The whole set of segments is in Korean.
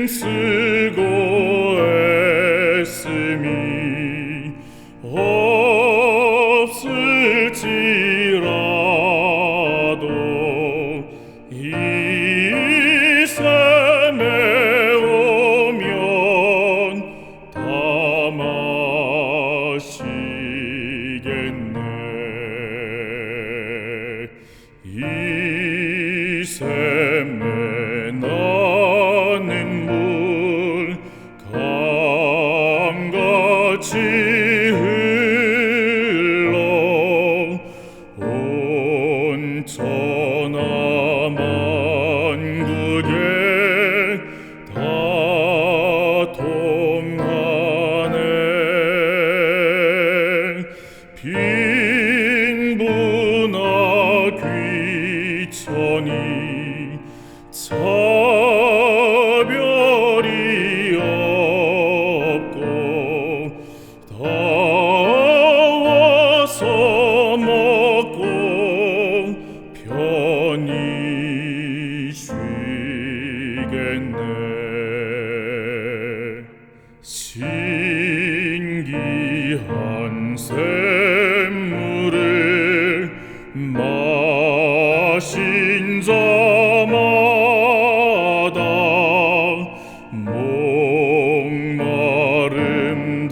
힘쓰고 애쓰미 없을지라도 이 삶에 오면 다 마시겠네. 이 샘에 나는 물 강같이 흘러 온 천하 만국에 다 통하네. 빈부나 귀천이 차별이 없고 다 와서 먹고 편히 쉬겠네. 신기한 샘물을 마신 자마다 목마름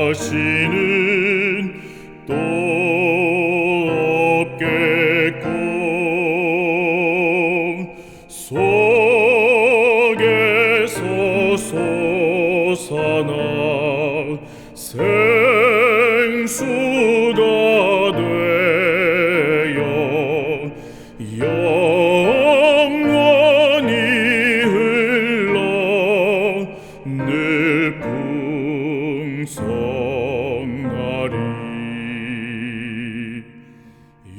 다시는 또 없겠고 속에서 솟아나 생수가 되어 영원히 흘러 늘 풍성하리. 이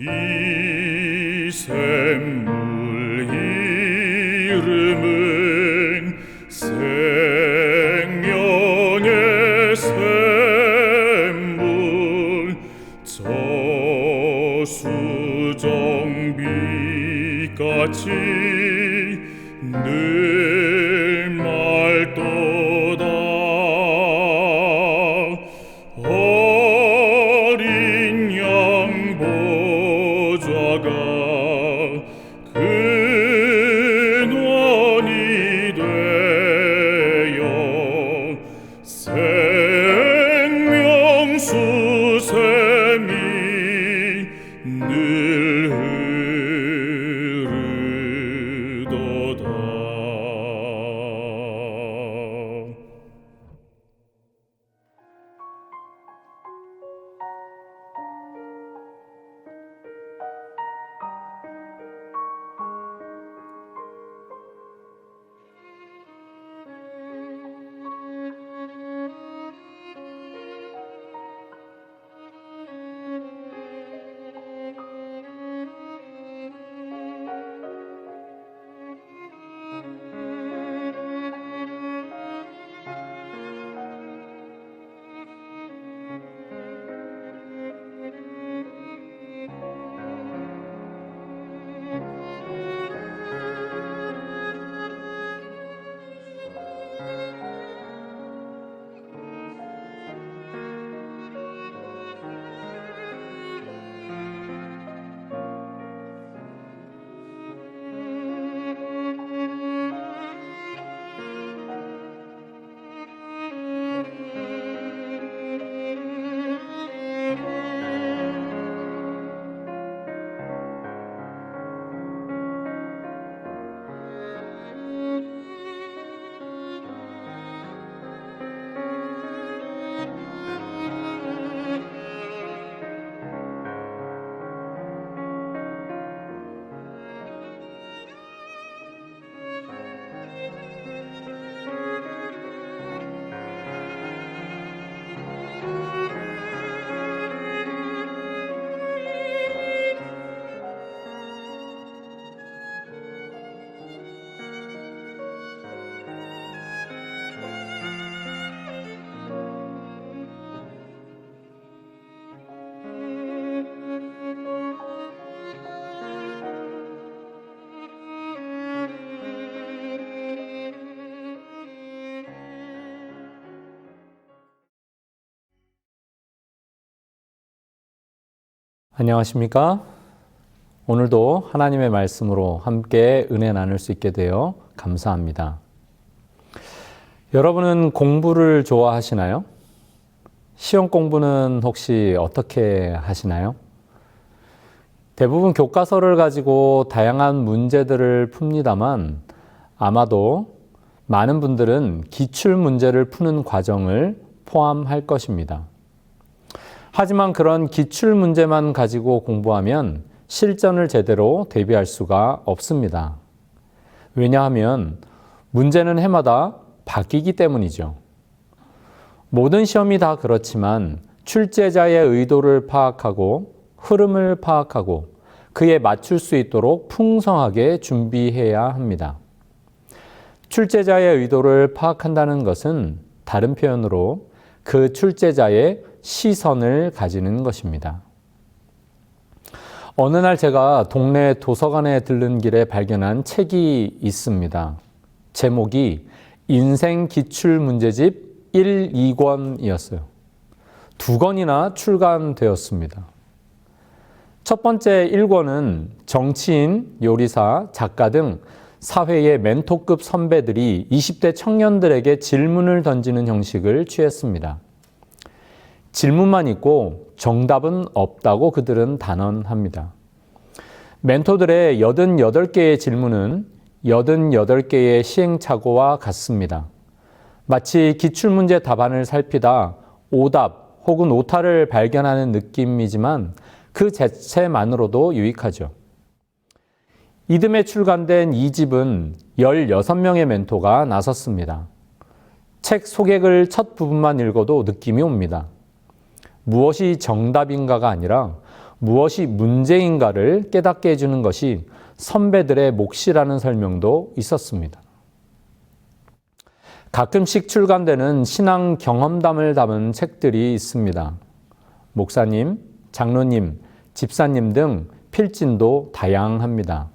샘물 이름은 생명의 샘물, 저수정비같이 늘 맑도다. 어린 양 보좌가 근원이 되어 생명수샘이 늘 흐르도다. 안녕하십니까? 오늘도 하나님의 말씀으로 함께 은혜 나눌 수 있게 되어 감사합니다. 여러분은 공부를 좋아하시나요? 시험 공부는 혹시 어떻게 하시나요? 대부분 교과서를 가지고 다양한 문제들을 풉니다만 아마도 많은 분들은 기출 문제를 푸는 과정을 포함할 것입니다. 하지만 그런 기출 문제만 가지고 공부하면 실전을 제대로 대비할 수가 없습니다. 왜냐하면 문제는 해마다 바뀌기 때문이죠. 모든 시험이 다 그렇지만 출제자의 의도를 파악하고 흐름을 파악하고 그에 맞출 수 있도록 풍성하게 준비해야 합니다. 출제자의 의도를 파악한다는 것은 다른 표현으로 그 출제자의 시선을 가지는 것입니다. 어느 날 제가 동네 도서관에 들른 길에 발견한 책이 있습니다. 제목이 인생 기출 문제집 1, 2권이었어요. 2권이나 출간되었습니다. 첫 번째 1권은 정치인, 요리사, 작가 등 사회의 멘토급 선배들이 20대 청년들에게 질문을 던지는 형식을 취했습니다. 질문만 있고 정답은 없다고 그들은 단언합니다. 멘토들의 88개의 질문은 88개의 시행착오와 같습니다. 마치 기출문제 답안을 살피다 오답 혹은 오타를 발견하는 느낌이지만 그 자체만으로도 유익하죠. 이듬해 출간된 2집은 16명의 멘토가 나섰습니다. 책 소개글 첫 부분만 읽어도 느낌이 옵니다. 무엇이 정답인가가 아니라 무엇이 문제인가를 깨닫게 해주는 것이 선배들의 몫이라는 설명도 있었습니다. 가끔씩 출간되는 신앙 경험담을 담은 책들이 있습니다. 목사님, 장로님, 집사님 등 필진도 다양합니다.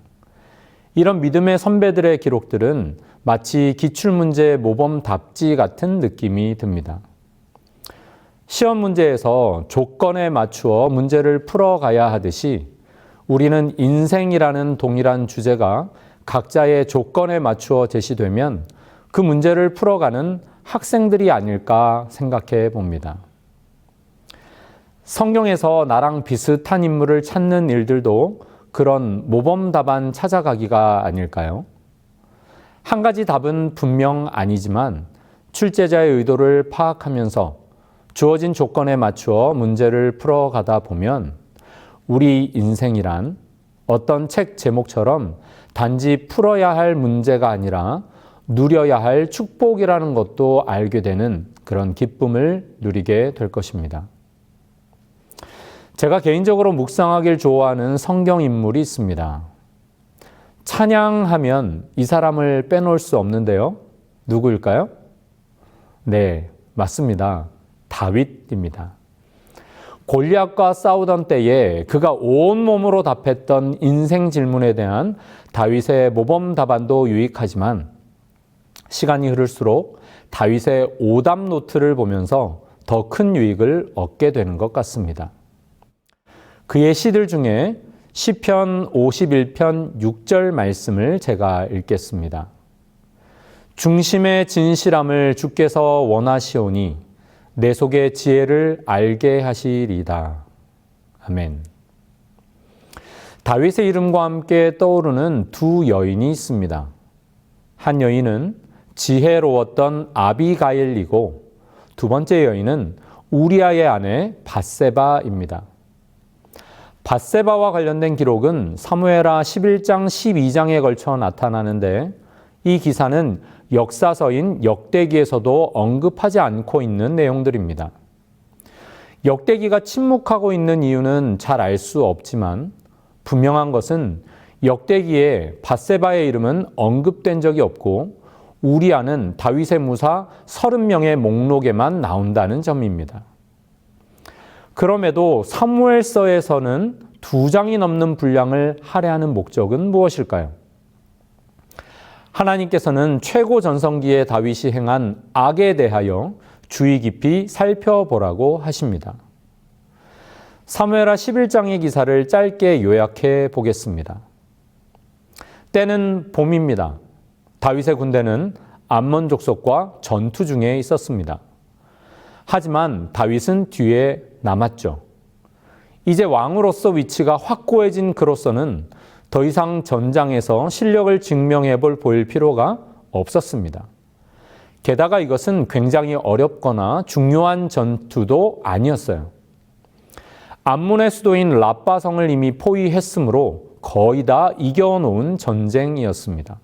이런 믿음의 선배들의 기록들은 마치 기출문제 모범 답지 같은 느낌이 듭니다. 시험 문제에서 조건에 맞추어 문제를 풀어가야 하듯이 우리는 인생이라는 동일한 주제가 각자의 조건에 맞추어 제시되면 그 문제를 풀어가는 학생들이 아닐까 생각해 봅니다. 성경에서 나랑 비슷한 인물을 찾는 일들도 그런 모범 답안 찾아가기가 아닐까요? 한 가지 답은 분명 아니지만 출제자의 의도를 파악하면서 주어진 조건에 맞추어 문제를 풀어가다 보면 우리 인생이란 어떤 책 제목처럼 단지 풀어야 할 문제가 아니라 누려야 할 축복이라는 것도 알게 되는 그런 기쁨을 누리게 될 것입니다. 제가 개인적으로 묵상하길 좋아하는 성경 인물이 있습니다. 찬양하면 이 사람을 빼놓을 수 없는데요. 누구일까요? 네, 맞습니다. 다윗입니다. 골리앗과 싸우던 때에 그가 온몸으로 답했던 인생 질문에 대한 다윗의 모범 답안도 유익하지만 시간이 흐를수록 다윗의 오답 노트를 보면서 더 큰 유익을 얻게 되는 것 같습니다. 그의 시들 중에 시편 51편 6절 말씀을 제가 읽겠습니다. 중심의 진실함을 주께서 원하시오니 내 속의 지혜를 알게 하시리다. 아멘. 다윗의 이름과 함께 떠오르는 두 여인이 있습니다. 한 여인은 지혜로웠던 아비가일이고 두 번째 여인은 우리아의 아내 밧세바입니다. 밧세바와 관련된 기록은 사무엘하 11장 12장에 걸쳐 나타나는데 이 기사는 역사서인 역대기에서도 언급하지 않고 있는 내용들입니다. 역대기가 침묵하고 있는 이유는 잘 알 수 없지만 분명한 것은 역대기에 밧세바의 이름은 언급된 적이 없고 우리아는 다윗의 무사 30명의 목록에만 나온다는 점입니다. 그럼에도 사무엘서에서는 2장이 넘는 분량을 할애하는 목적은 무엇일까요? 하나님께서는 최고 전성기의 다윗이 행한 악에 대하여 주의 깊이 살펴보라고 하십니다. 사무엘하 11장의 기사를 짧게 요약해 보겠습니다. 때는 봄입니다. 다윗의 군대는 암몬 족속과 전투 중에 있었습니다. 하지만 다윗은 뒤에 남았죠. 이제 왕으로서 위치가 확고해진 그로서는 더 이상 전장에서 실력을 증명해 보일 필요가 없었습니다. 게다가 이것은 굉장히 어렵거나 중요한 전투도 아니었어요. 암몬의 수도인 라빠성을 이미 포위했으므로 거의 다 이겨놓은 전쟁이었습니다.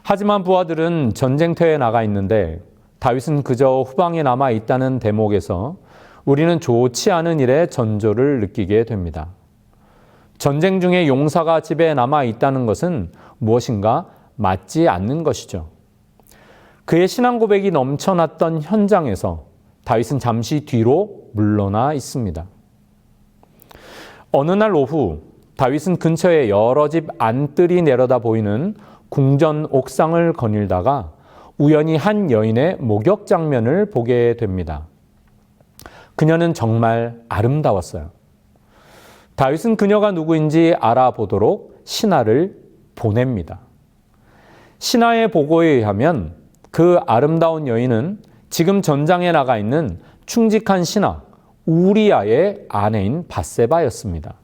하지만 부하들은 전쟁터에 나가 있는데 다윗은 그저 후방에 남아 있다는 대목에서 우리는 좋지 않은 일의 전조를 느끼게 됩니다. 전쟁 중에 용사가 집에 남아 있다는 것은 무엇인가 맞지 않는 것이죠. 그의 신앙 고백이 넘쳐났던 현장에서 다윗은 잠시 뒤로 물러나 있습니다. 어느 날 오후 다윗은 근처에 여러 집 안뜰이 내려다 보이는 궁전 옥상을 거닐다가 우연히 한 여인의 목욕 장면을 보게 됩니다. 그녀는 정말 아름다웠어요. 다윗은 그녀가 누구인지 알아보도록 신하를 보냅니다. 신하의 보고에 의하면 그 아름다운 여인은 지금 전장에 나가 있는 충직한 신하 우리아의 아내인 밧세바였습니다.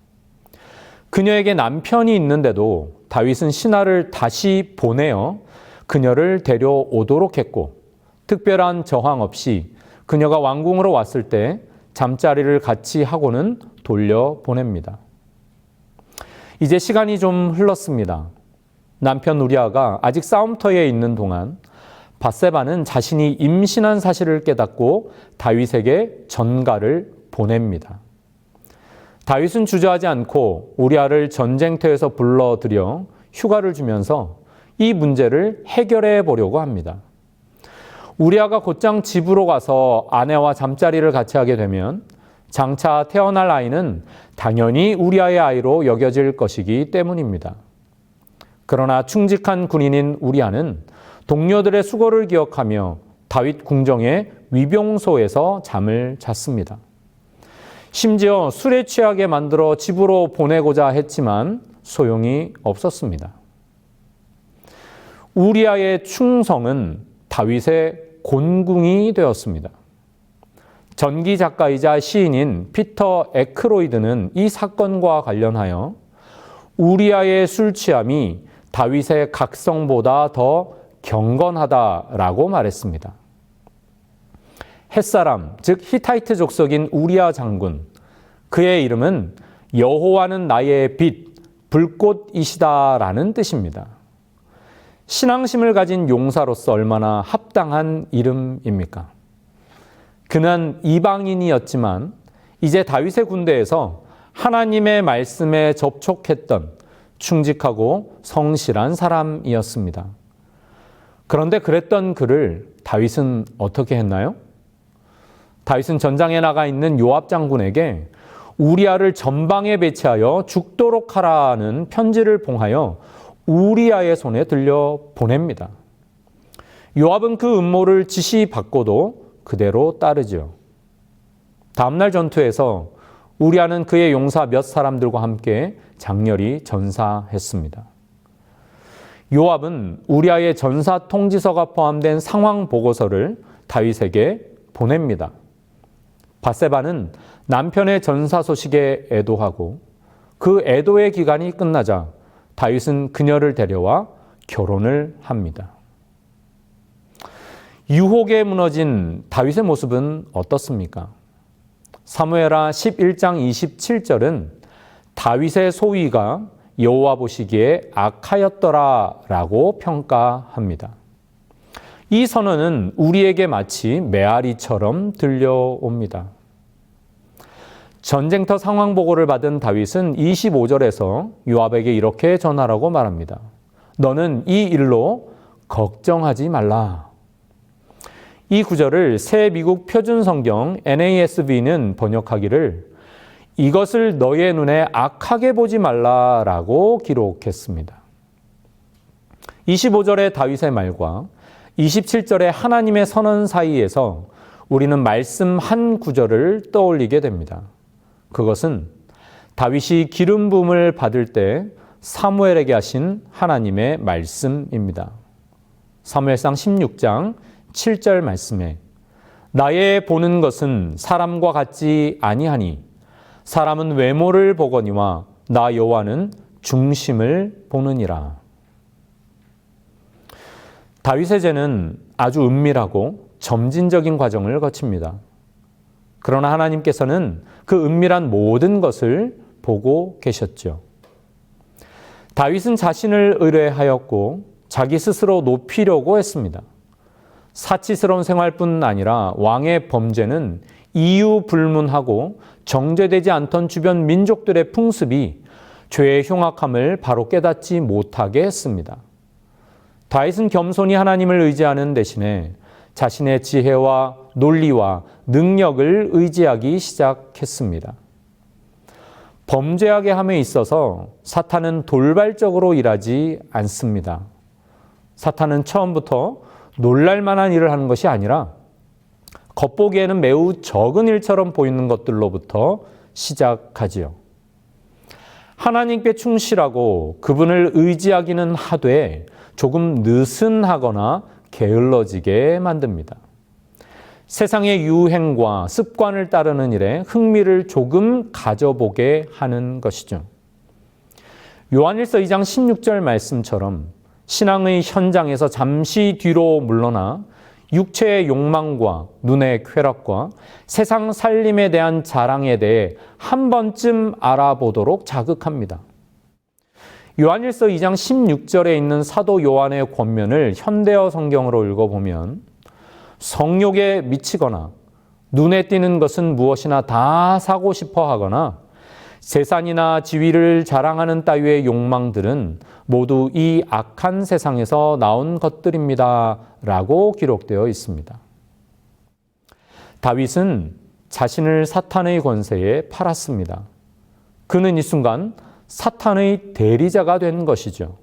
그녀에게 남편이 있는데도 다윗은 신하를 다시 보내어 그녀를 데려오도록 했고 특별한 저항 없이 그녀가 왕궁으로 왔을 때 잠자리를 같이 하고는 돌려보냅니다. 이제 시간이 좀 흘렀습니다. 남편 우리아가 아직 싸움터에 있는 동안 밧세바는 자신이 임신한 사실을 깨닫고 다윗에게 전가를 보냅니다. 다윗은 주저하지 않고 우리아를 전쟁터에서 불러들여 휴가를 주면서 이 문제를 해결해 보려고 합니다. 우리아가 곧장 집으로 가서 아내와 잠자리를 같이 하게 되면 장차 태어날 아이는 당연히 우리아의 아이로 여겨질 것이기 때문입니다. 그러나 충직한 군인인 우리아는 동료들의 수고를 기억하며 다윗 궁정의 위병소에서 잠을 잤습니다. 심지어 술에 취하게 만들어 집으로 보내고자 했지만 소용이 없었습니다. 우리아의 충성은 다윗의 곤궁이 되었습니다. 전기 작가이자 시인인 피터 에크로이드는 이 사건과 관련하여 우리아의 술 취함이 다윗의 각성보다 더 경건하다라고 말했습니다. 햇사람, 즉 히타이트 족속인 우리아 장군, 그의 이름은 여호와는 나의 빛, 불꽃이시다라는 뜻입니다. 신앙심을 가진 용사로서 얼마나 합당한 이름입니까? 그는 이방인이었지만 이제 다윗의 군대에서 하나님의 말씀에 접촉했던 충직하고 성실한 사람이었습니다. 그런데 그랬던 그를 다윗은 어떻게 했나요? 다윗은 전장에 나가 있는 요압 장군에게 우리아를 전방에 배치하여 죽도록 하라는 편지를 봉하여 우리아의 손에 들려 보냅니다. 요압은 그 음모를 지시받고도 그대로 따르죠. 다음날 전투에서 우리아는 그의 용사 몇 사람들과 함께 장렬히 전사했습니다. 요압은 우리아의 전사 통지서가 포함된 상황 보고서를 다윗에게 보냅니다. 밧세바는 남편의 전사 소식에 애도하고 그 애도의 기간이 끝나자 다윗은 그녀를 데려와 결혼을 합니다. 유혹에 무너진 다윗의 모습은 어떻습니까? 사무엘하 11장 27절은 다윗의 소위가 여호와 보시기에 악하였더라라고 평가합니다. 이 선언은 우리에게 마치 메아리처럼 들려옵니다. 전쟁터 상황 보고를 받은 다윗은 25절에서 요압에게 이렇게 전하라고 말합니다. 너는 이 일로 걱정하지 말라. 이 구절을 새 미국 표준 성경 NASB는 번역하기를 이것을 너의 눈에 악하게 보지 말라라고 기록했습니다. 25절의 다윗의 말과 27절의 하나님의 선언 사이에서 우리는 말씀 한 구절을 떠올리게 됩니다. 그것은 다윗이 기름 부음을 받을 때 사무엘에게 하신 하나님의 말씀입니다. 사무엘상 16장 7절 말씀에 나의 보는 것은 사람과 같지 아니하니 사람은 외모를 보거니와 나 여호와는 중심을 보느니라. 다윗의 죄는 아주 은밀하고 점진적인 과정을 거칩니다. 그러나 하나님께서는 그 은밀한 모든 것을 보고 계셨죠. 다윗은 자신을 의뢰하였고 자기 스스로 높이려고 했습니다. 사치스러운 생활뿐 아니라 왕의 범죄는 이유 불문하고 정죄되지 않던 주변 민족들의 풍습이 죄의 흉악함을 바로 깨닫지 못하게 했습니다. 다윗은 겸손히 하나님을 의지하는 대신에 자신의 지혜와 논리와 능력을 의지하기 시작했습니다. 범죄하게 함에 있어서 사탄은 돌발적으로 일하지 않습니다. 사탄은 처음부터 놀랄 만한 일을 하는 것이 아니라 겉보기에는 매우 적은 일처럼 보이는 것들로부터 시작하지요. 하나님께 충실하고 그분을 의지하기는 하되 조금 느슨하거나 게을러지게 만듭니다. 세상의 유행과 습관을 따르는 일에 흥미를 조금 가져보게 하는 것이죠. 요한일서 2장 16절 말씀처럼 신앙의 현장에서 잠시 뒤로 물러나 육체의 욕망과 눈의 쾌락과 세상 살림에 대한 자랑에 대해 한 번쯤 알아보도록 자극합니다. 요한일서 2장 16절에 있는 사도 요한의 권면을 현대어 성경으로 읽어보면 성욕에 미치거나 눈에 띄는 것은 무엇이나 다 사고 싶어 하거나 재산이나 지위를 자랑하는 따위의 욕망들은 모두 이 악한 세상에서 나온 것들입니다. 라고 기록되어 있습니다. 다윗은 자신을 사탄의 권세에 팔았습니다. 그는 이 순간 사탄의 대리자가 된 것이죠.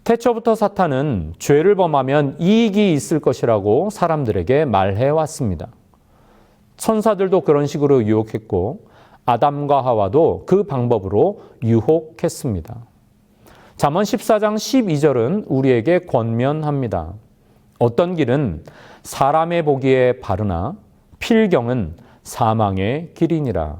태초부터 사탄은 죄를 범하면 이익이 있을 것이라고 사람들에게 말해왔습니다. 천사들도 그런 식으로 유혹했고 아담과 하와도 그 방법으로 유혹했습니다. 잠언 14장 12절은 우리에게 권면합니다. 어떤 길은 사람의 보기에 바르나 필경은 사망의 길이니라.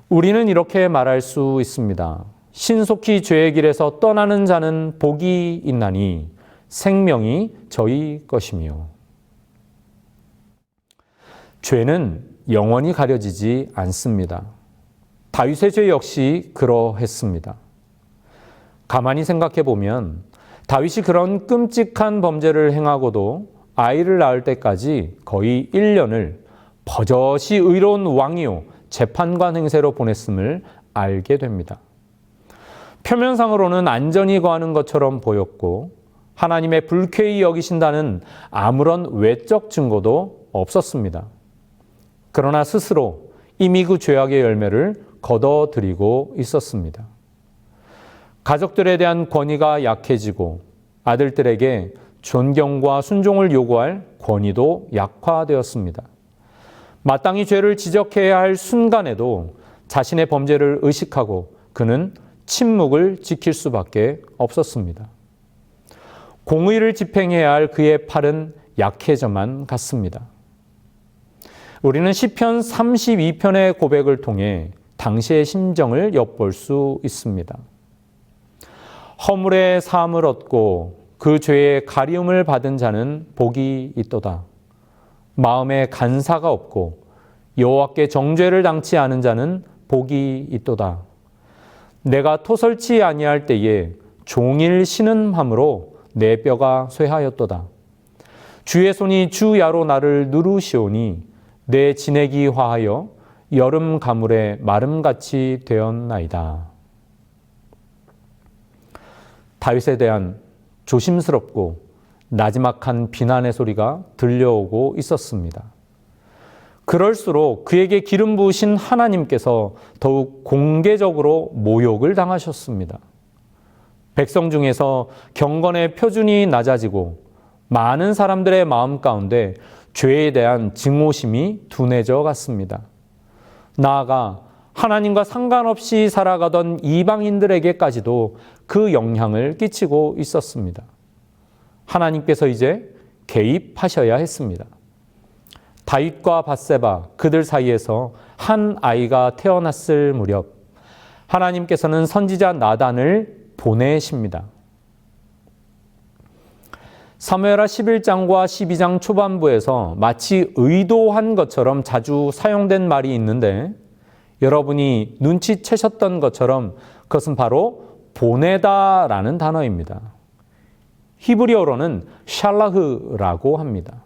우리는 이렇게 말할 수 있습니다. 신속히 죄의 길에서 떠나는 자는 복이 있나니 생명이 저희 것이며. 죄는 영원히 가려지지 않습니다. 다윗의 죄 역시 그러했습니다. 가만히 생각해 보면 다윗이 그런 끔찍한 범죄를 행하고도 아이를 낳을 때까지 거의 1년을 버젓이 의로운 왕이요 재판관 행세로 보냈음을 알게 됩니다. 표면상으로는 안전히 거하는 것처럼 보였고 하나님의 불쾌히 여기신다는 아무런 외적 증거도 없었습니다. 그러나 스스로 이미 그 죄악의 열매를 거둬들이고 있었습니다. 가족들에 대한 권위가 약해지고 아들들에게 존경과 순종을 요구할 권위도 약화되었습니다. 마땅히 죄를 지적해야 할 순간에도 자신의 범죄를 의식하고 그는 침묵을 지킬 수밖에 없었습니다. 공의를 집행해야 할 그의 팔은 약해져만 갔습니다. 우리는 시편 32편의 고백을 통해 당시의 심정을 엿볼 수 있습니다. 허물의 사함을 얻고 그 죄의 가리움을 받은 자는 복이 있도다. 마음에 간사가 없고 여호와께 정죄를 당치 않은 자는 복이 있도다. 내가 토설치 아니할 때에 종일 신음함으로 내 뼈가 쇠하였도다. 주의 손이 주야로 나를 누르시오니 내 진액이 화하여 여름 가물에 마름같이 되었나이다. 다윗에 대한 조심스럽고 나지막한 비난의 소리가 들려오고 있었습니다. 그럴수록 그에게 기름 부으신 하나님께서 더욱 공개적으로 모욕을 당하셨습니다. 백성 중에서 경건의 표준이 낮아지고 많은 사람들의 마음 가운데 죄에 대한 증오심이 둔해져 갔습니다. 나아가 하나님과 상관없이 살아가던 이방인들에게까지도 그 영향을 끼치고 있었습니다. 하나님께서 이제 개입하셔야 했습니다. 다윗과 밧세바 그들 사이에서 한 아이가 태어났을 무렵 하나님께서는 선지자 나단을 보내십니다. 사무엘하 11장과 12장 초반부에서 마치 의도한 것처럼 자주 사용된 말이 있는데 여러분이 눈치채셨던 것처럼 그것은 바로 보내다라는 단어입니다. 히브리어로는 샬라흐라고 합니다.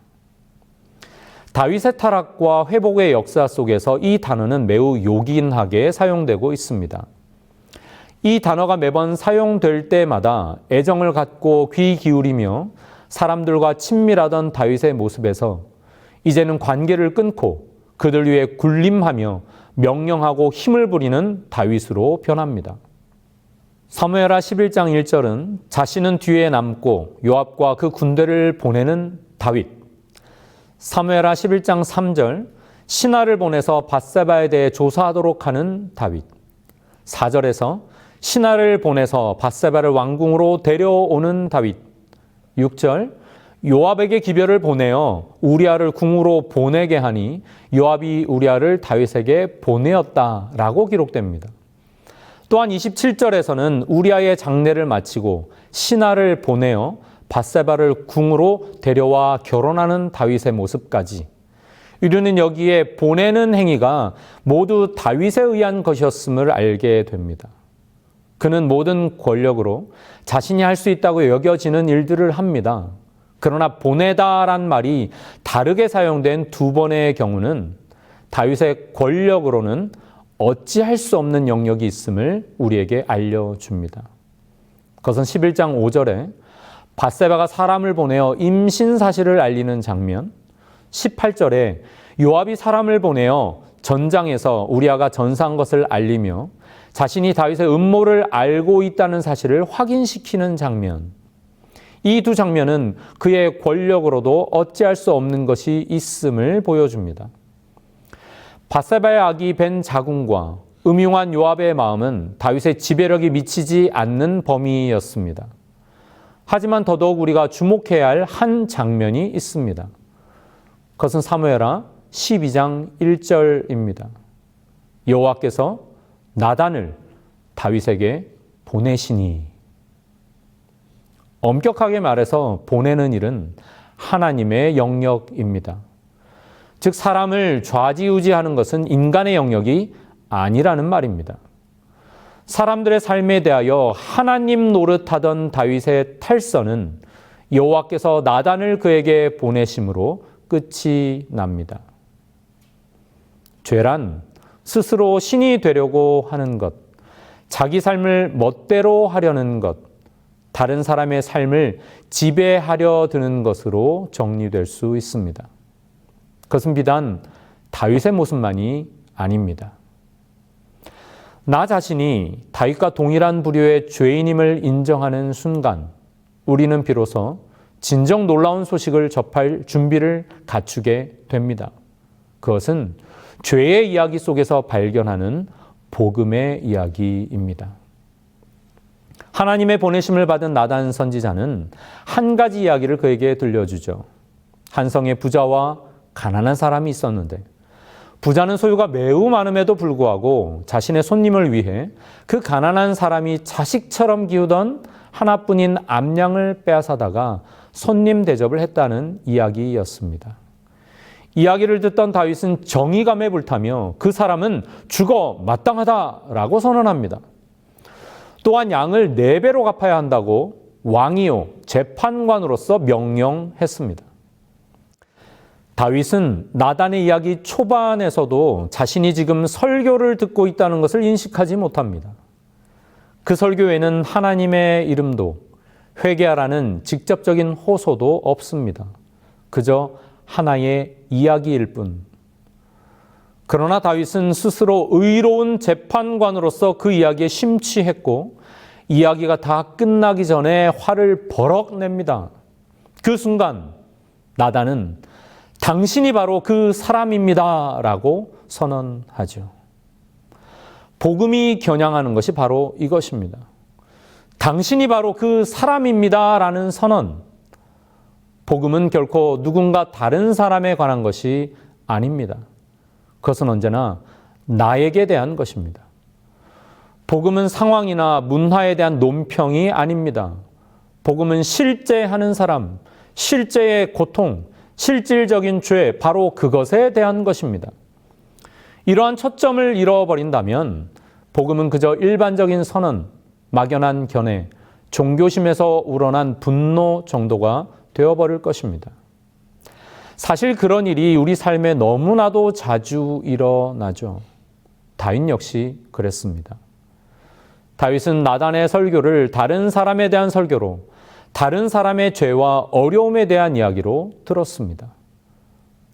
다윗의 타락과 회복의 역사 속에서 이 단어는 매우 요긴하게 사용되고 있습니다. 이 단어가 매번 사용될 때마다 애정을 갖고 귀 기울이며 사람들과 친밀하던 다윗의 모습에서 이제는 관계를 끊고 그들 위해 군림하며 명령하고 힘을 부리는 다윗으로 변합니다. 사무엘하 11장 1절은 자신은 뒤에 남고 요압과 그 군대를 보내는 다윗. 사무엘하 11장 3절 신하를 보내서 밧세바에 대해 조사하도록 하는 다윗. 4절에서 신하를 보내서 밧세바를 왕궁으로 데려오는 다윗. 6절 요압에게 기별을 보내어 우리아를 궁으로 보내게 하니 요압이 우리아를 다윗에게 보내었다라고 기록됩니다. 또한 27절에서는 우리아의 장례를 마치고 신하를 보내어 밧세바를 궁으로 데려와 결혼하는 다윗의 모습까지 우리는 여기에 보내는 행위가 모두 다윗에 의한 것이었음을 알게 됩니다. 그는 모든 권력으로 자신이 할 수 있다고 여겨지는 일들을 합니다. 그러나 보내다란 말이 다르게 사용된 두 번의 경우는 다윗의 권력으로는 어찌할 수 없는 영역이 있음을 우리에게 알려줍니다. 그것은 11장 5절에 밧세바가 사람을 보내어 임신 사실을 알리는 장면, 18절에 요압이 사람을 보내어 전장에서 우리아가 전사한 것을 알리며 자신이 다윗의 음모를 알고 있다는 사실을 확인시키는 장면. 이 두 장면은 그의 권력으로도 어찌할 수 없는 것이 있음을 보여줍니다. 밧세바의 아기 벤 자궁과 음흉한 요압의 마음은 다윗의 지배력이 미치지 않는 범위였습니다. 하지만 더더욱 우리가 주목해야 할 한 장면이 있습니다. 그것은 사무엘하 12장 1절입니다. 여호와께서 나단을 다윗에게 보내시니. 엄격하게 말해서 보내는 일은 하나님의 영역입니다. 즉 사람을 좌지우지하는 것은 인간의 영역이 아니라는 말입니다. 사람들의 삶에 대하여 하나님 노릇하던 다윗의 탈선은 여호와께서 나단을 그에게 보내심으로 끝이 납니다. 죄란 스스로 신이 되려고 하는 것, 자기 삶을 멋대로 하려는 것, 다른 사람의 삶을 지배하려 드는 것으로 정리될 수 있습니다. 그것은 비단 다윗의 모습만이 아닙니다. 나 자신이 다윗과 동일한 부류의 죄인임을 인정하는 순간 우리는 비로소 진정 놀라운 소식을 접할 준비를 갖추게 됩니다. 그것은 죄의 이야기 속에서 발견하는 복음의 이야기입니다. 하나님의 보내심을 받은 나단 선지자는 한 가지 이야기를 그에게 들려주죠. 한 성에 부자와 가난한 사람이 있었는데 부자는 소유가 매우 많음에도 불구하고 자신의 손님을 위해 그 가난한 사람이 자식처럼 기우던 하나뿐인 암양을 빼앗아다가 손님 대접을 했다는 이야기였습니다. 이야기를 듣던 다윗은 정의감에 불타며 그 사람은 죽어 마땅하다라고 선언합니다. 또한 양을 4배로 갚아야 한다고 왕이요 재판관으로서 명령했습니다. 다윗은 나단의 이야기 초반에서도 자신이 지금 설교를 듣고 있다는 것을 인식하지 못합니다. 그 설교에는 하나님의 이름도 회개하라는 직접적인 호소도 없습니다. 그저 하나의 이야기일 뿐. 그러나 다윗은 스스로 의로운 재판관으로서 그 이야기에 심취했고 이야기가 다 끝나기 전에 화를 버럭 냅니다. 그 순간 나단은 당신이 바로 그 사람입니다 라고 선언하죠. 복음이 겨냥하는 것이 바로 이것입니다. 당신이 바로 그 사람입니다라는 선언. 복음은 결코 누군가 다른 사람에 관한 것이 아닙니다. 그것은 언제나 나에게 대한 것입니다. 복음은 상황이나 문화에 대한 논평이 아닙니다. 복음은 실제 하는 사람, 실제의 고통, 실질적인 죄, 바로 그것에 대한 것입니다. 이러한 초점을 잃어버린다면 복음은 그저 일반적인 선언, 막연한 견해, 종교심에서 우러난 분노 정도가 되어버릴 것입니다. 사실 그런 일이 우리 삶에 너무나도 자주 일어나죠. 다윗 역시 그랬습니다. 다윗은 나단의 설교를 다른 사람에 대한 설교로, 다른 사람의 죄와 어려움에 대한 이야기로 들었습니다.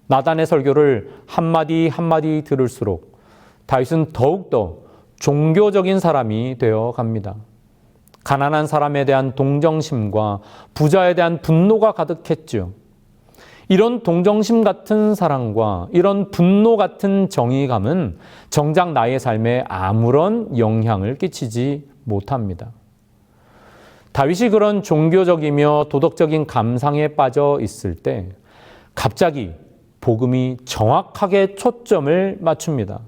나단의 설교를 한마디 한마디 들을수록 다윗은 더욱더 종교적인 사람이 되어 갑니다. 가난한 사람에 대한 동정심과 부자에 대한 분노가 가득했죠. 이런 동정심 같은 사랑과 이런 분노 같은 정의감은 정작 나의 삶에 아무런 영향을 끼치지 못합니다. 다윗이 그런 종교적이며 도덕적인 감상에 빠져 있을 때 갑자기 복음이 정확하게 초점을 맞춥니다.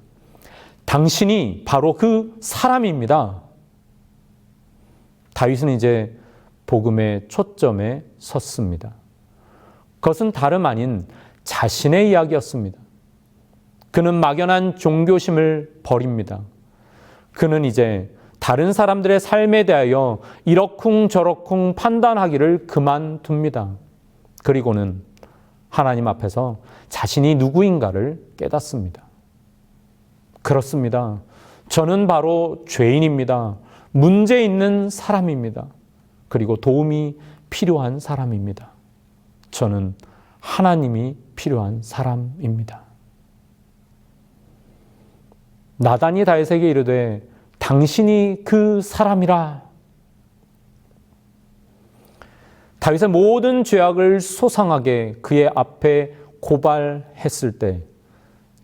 당신이 바로 그 사람입니다. 다윗은 이제 복음의 초점에 섰습니다. 그것은 다름 아닌 자신의 이야기였습니다. 그는 막연한 종교심을 버립니다. 그는 이제 다른 사람들의 삶에 대하여 이러쿵저러쿵 판단하기를 그만둡니다. 그리고는 하나님 앞에서 자신이 누구인가를 깨닫습니다. 그렇습니다. 저는 바로 죄인입니다. 문제 있는 사람입니다. 그리고 도움이 필요한 사람입니다. 저는 하나님이 필요한 사람입니다. 나단이 다윗에게 이르되 당신이 그 사람이라. 다윗의 모든 죄악을 소상하게 그의 앞에 고발했을 때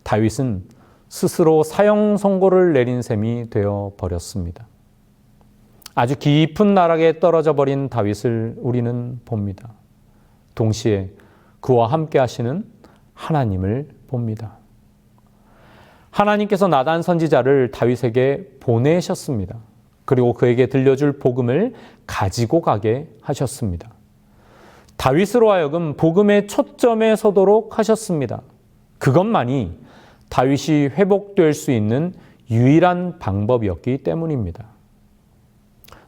다윗은 스스로 사형 선고를 내린 셈이 되어 버렸습니다. 아주 깊은 나락에 떨어져 버린 다윗을 우리는 봅니다. 동시에 그와 함께 하시는 하나님을 봅니다. 하나님께서 나단 선지자를 다윗에게 보내셨습니다. 그리고 그에게 들려줄 복음을 가지고 가게 하셨습니다. 다윗으로 하여금 복음의 초점에 서도록 하셨습니다. 그것만이 다윗이 회복될 수 있는 유일한 방법이었기 때문입니다.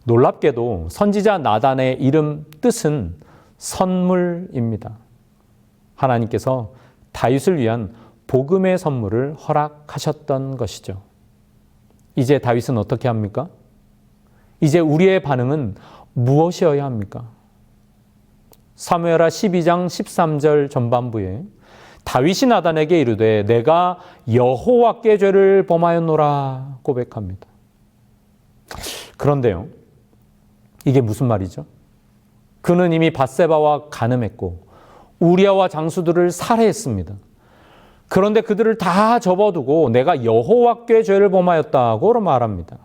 놀랍게도 선지자 나단의 이름 뜻은 선물입니다. 하나님께서 다윗을 위한 복음의 선물을 허락하셨던 것이죠. 이제 다윗은 어떻게 합니까? 이제 우리의 반응은 무엇이어야 합니까? 사무엘하 12장 13절 전반부에 다윗이 나단에게 이르되 내가 여호와께 죄를 범하였노라 고백합니다. 그런데요, 이게 무슨 말이죠? 그는 이미 밧세바와 간음했고 우리아와 장수들을 살해했습니다. 그런데 그들을 다 접어두고 내가 여호와께 죄를 범하였다고 말합니다.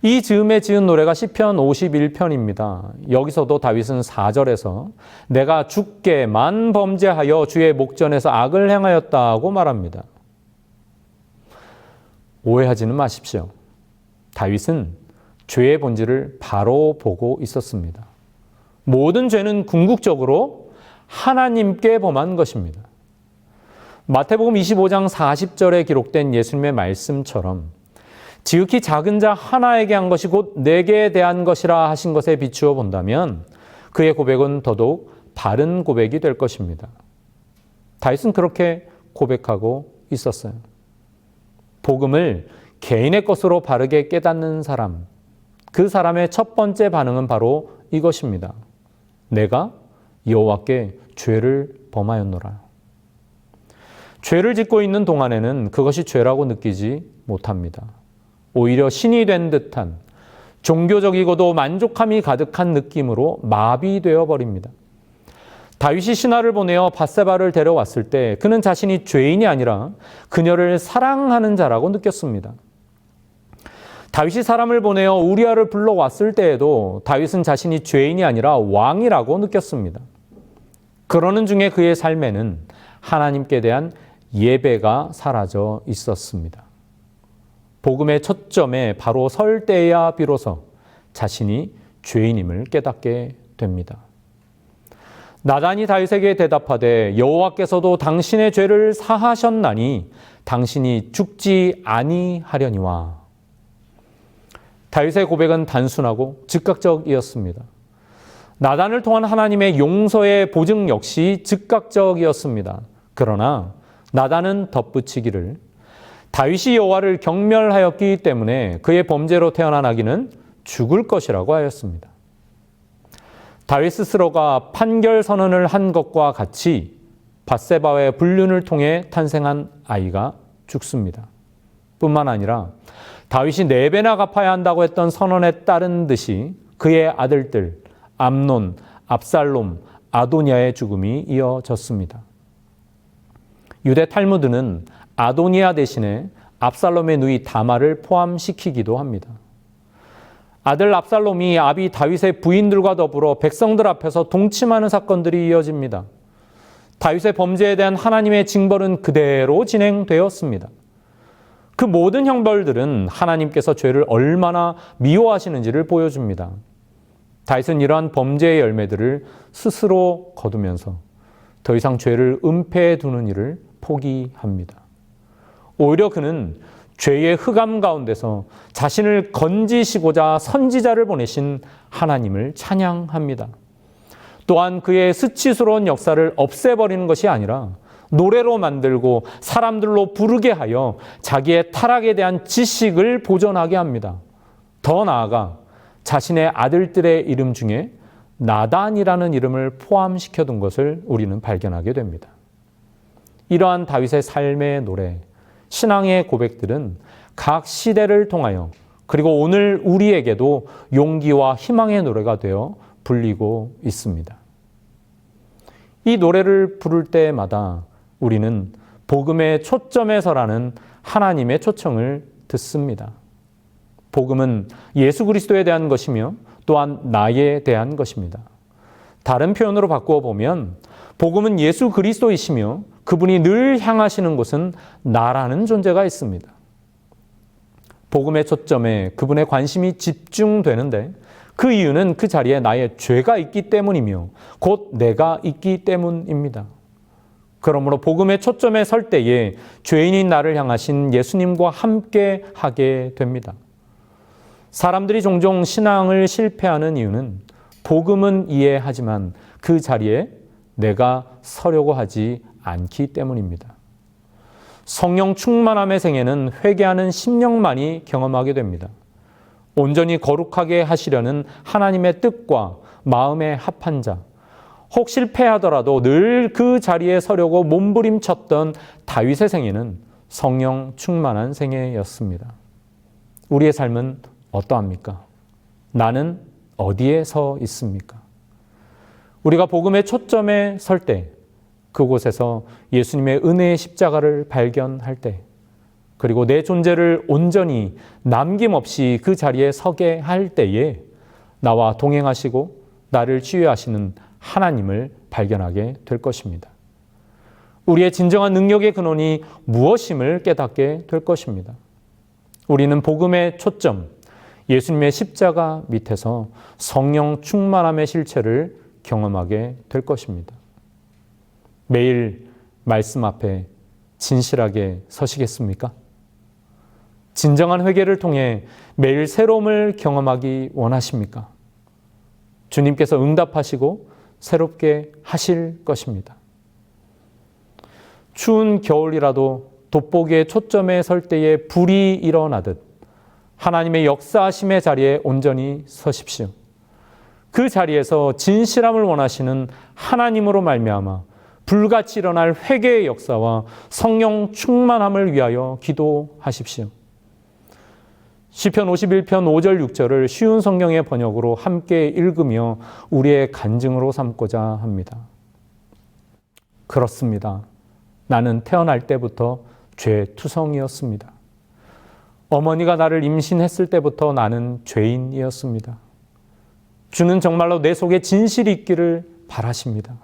이 즈음에 지은 노래가 시편 51편입니다. 여기서도 다윗은 4절에서 내가 주께만 범죄하여 주의 목전에서 악을 행하였다고 말합니다. 오해하지는 마십시오. 다윗은 죄의 본질을 바로 보고 있었습니다. 모든 죄는 궁극적으로 하나님께 범한 것입니다. 마태복음 25장 40절에 기록된 예수님의 말씀처럼 지극히 작은 자 하나에게 한 것이 곧 내게 대한 것이라 하신 것에 비추어 본다면 그의 고백은 더더욱 바른 고백이 될 것입니다. 다윗은 그렇게 고백하고 있었어요. 복음을 개인의 것으로 바르게 깨닫는 사람, 그 사람의 첫 번째 반응은 바로 이것입니다. 내가 여호와께 죄를 범하였노라. 죄를 짓고 있는 동안에는 그것이 죄라고 느끼지 못합니다. 오히려 신이 된 듯한 종교적이고도 만족함이 가득한 느낌으로 마비되어 버립니다. 다윗이 신하를 보내어 밧세바를 데려왔을 때 그는 자신이 죄인이 아니라 그녀를 사랑하는 자라고 느꼈습니다. 다윗이 사람을 보내어 우리아를 불러왔을 때에도 다윗은 자신이 죄인이 아니라 왕이라고 느꼈습니다. 그러는 중에 그의 삶에는 하나님께 대한 예배가 사라져 있었습니다. 복음의 초점에 바로 설 때야 비로소 자신이 죄인임을 깨닫게 됩니다. 나단이 다윗에게 대답하되 여호와께서도 당신의 죄를 사하셨나니 당신이 죽지 아니하려니와. 다윗의 고백은 단순하고 즉각적이었습니다. 나단을 통한 하나님의 용서의 보증 역시 즉각적이었습니다. 그러나 나단은 덧붙이기를 다윗이 여호와를 경멸하였기 때문에 그의 범죄로 태어난 아기는 죽을 것이라고 하였습니다. 다윗 스스로가 판결 선언을 한 것과 같이 밧세바의 불륜을 통해 탄생한 아이가 죽습니다. 뿐만 아니라 다윗이 4배나 갚아야 한다고 했던 선언에 따른 듯이 그의 아들들 암논, 압살롬, 아도니아의 죽음이 이어졌습니다. 유대 탈무드는 아도니아 대신에 압살롬의 누이 다말을 포함시키기도 합니다. 아들 압살롬이 아비 다윗의 부인들과 더불어 백성들 앞에서 동침하는 사건들이 이어집니다. 다윗의 범죄에 대한 하나님의 징벌은 그대로 진행되었습니다. 그 모든 형벌들은 하나님께서 죄를 얼마나 미워하시는지를 보여줍니다. 다윗은 이러한 범죄의 열매들을 스스로 거두면서 더 이상 죄를 은폐해 두는 일을 포기합니다. 오히려 그는 죄의 흑암 가운데서 자신을 건지시고자 선지자를 보내신 하나님을 찬양합니다. 또한 그의 수치스러운 역사를 없애버리는 것이 아니라 노래로 만들고 사람들로 부르게 하여 자기의 타락에 대한 지식을 보존하게 합니다. 더 나아가 자신의 아들들의 이름 중에 나단이라는 이름을 포함시켜둔 것을 우리는 발견하게 됩니다. 이러한 다윗의 삶의 노래, 신앙의 고백들은 각 시대를 통하여 그리고 오늘 우리에게도 용기와 희망의 노래가 되어 불리고 있습니다. 이 노래를 부를 때마다 우리는 복음의 초점에서라는 하나님의 초청을 듣습니다. 복음은 예수 그리스도에 대한 것이며 또한 나에 대한 것입니다. 다른 표현으로 바꾸어 보면 복음은 예수 그리스도이시며 그분이 늘 향하시는 곳은 나라는 존재가 있습니다. 복음의 초점에 그분의 관심이 집중되는데 그 이유는 그 자리에 나의 죄가 있기 때문이며 곧 내가 있기 때문입니다. 그러므로 복음의 초점에 설 때에 죄인인 나를 향하신 예수님과 함께 하게 됩니다. 사람들이 종종 신앙을 실패하는 이유는 복음은 이해하지만 그 자리에 내가 서려고 하지 않기 때문입니다. 성령 충만함의 생애는 회개하는 심령만이 경험하게 됩니다. 온전히 거룩하게 하시려는 하나님의 뜻과 마음의 합한 자, 혹 실패하더라도 늘 그 자리에 서려고 몸부림쳤던 다윗의 생애는 성령 충만한 생애였습니다. 우리의 삶은 어떠합니까? 나는 어디에 서 있습니까? 우리가 복음의 초점에 설 때, 그곳에서 예수님의 은혜의 십자가를 발견할 때, 그리고 내 존재를 온전히 남김없이 그 자리에 서게 할 때에 나와 동행하시고 나를 치유하시는 하나님을 발견하게 될 것입니다. 우리의 진정한 능력의 근원이 무엇임을 깨닫게 될 것입니다. 우리는 복음의 초점, 예수님의 십자가 밑에서 성령 충만함의 실체를 경험하게 될 것입니다. 매일 말씀 앞에 진실하게 서시겠습니까? 진정한 회개를 통해 매일 새로움을 경험하기 원하십니까? 주님께서 응답하시고 새롭게 하실 것입니다. 추운 겨울이라도 돋보기의 초점에 설 때에 불이 일어나듯 하나님의 역사하심의 자리에 온전히 서십시오. 그 자리에서 진실함을 원하시는 하나님으로 말미암아 불같이 일어날 회개의 역사와 성령 충만함을 위하여 기도하십시오. 시편 51편 5절 6절을 쉬운 성경의 번역으로 함께 읽으며 우리의 간증으로 삼고자 합니다. 그렇습니다. 나는 태어날 때부터 죄투성이었습니다. 어머니가 나를 임신했을 때부터 나는 죄인이었습니다. 주는 정말로 내 속에 진실이 있기를 바라십니다.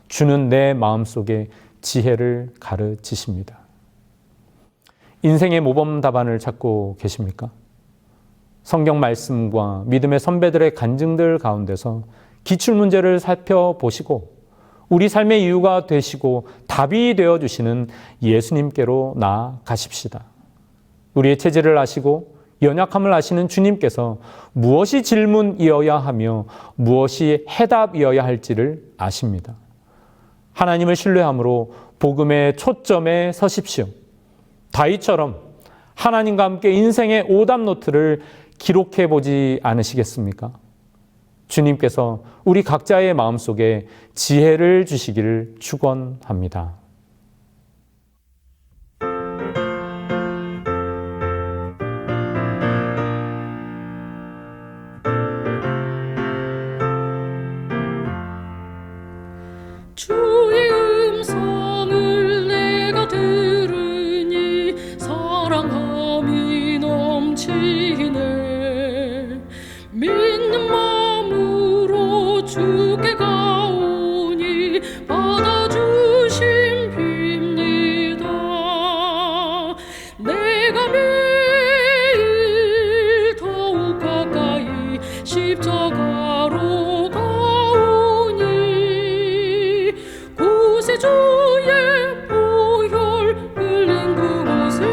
주는 내 마음속에 지혜를 가르치십니다. 인생의 모범 답안을 찾고 계십니까? 성경 말씀과 믿음의 선배들의 간증들 가운데서 기출문제를 살펴보시고 우리 삶의 이유가 되시고 답이 되어주시는 예수님께로 나아가십시다. 우리의 체질을 아시고 연약함을 아시는 주님께서 무엇이 질문이어야 하며 무엇이 해답이어야 할지를 아십니다. 하나님을 신뢰함으로 복음의 초점에 서십시오. 다윗처럼 하나님과 함께 인생의 오답노트를 기록해 보지 않으시겠습니까? 주님께서 우리 각자의 마음속에 지혜를 주시기를 축원합니다. 주의 음성을 내가 들으니 사랑함이 넘치네. 믿는 마음으로 주께 가오니 받아주심 빕니다. 내가 매일 더욱 가까이 십자가로 가오니 곳에 주의 보혈 흘린 그곳에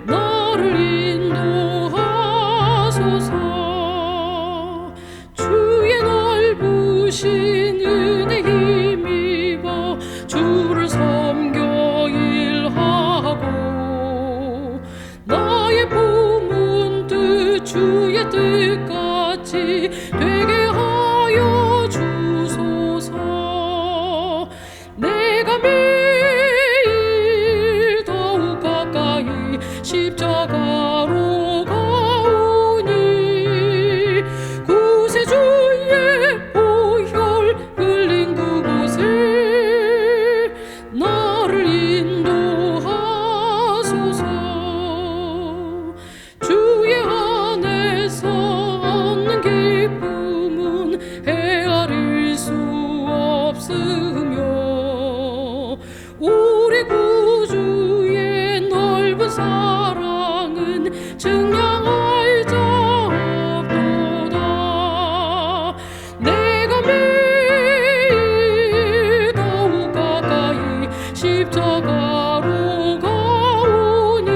나를 인도하소서. 주의 넓으신 은혜 힘입어 주를 섬겨 일하고 나의 품은 뜻 주의 뜻같이 되게 하여 주소서. 내가 매일 더욱 가까이 십자가로 가오니 곳에 주의 보혈 흘린 그곳에 나를 인도하소서. 주의 안에서 얻는 기쁨은 헤아릴 수 없으며 우리 구주의 넓은 사랑은 증량할 자 없도다. 내가 매일 더욱 가까이 십자가로 가오니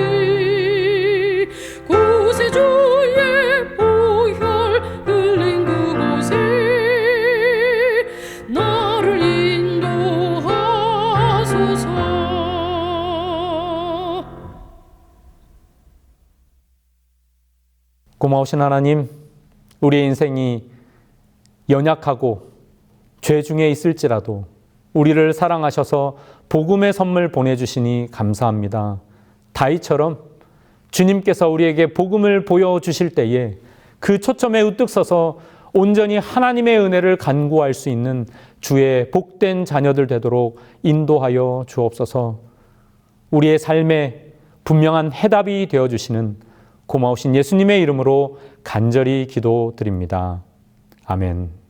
곳에 주의 보혈 흘린 그곳에 나를 인도하소서. 고마우신 하나님, 우리의 인생이 연약하고 죄 중에 있을지라도 우리를 사랑하셔서 복음의 선물 보내주시니 감사합니다. 다윗처럼 주님께서 우리에게 복음을 보여주실 때에 그 초점에 우뚝 서서 온전히 하나님의 은혜를 간구할 수 있는 주의 복된 자녀들 되도록 인도하여 주옵소서. 우리의 삶에 분명한 해답이 되어주시는 고마우신 예수님의 이름으로 간절히 기도드립니다. 아멘.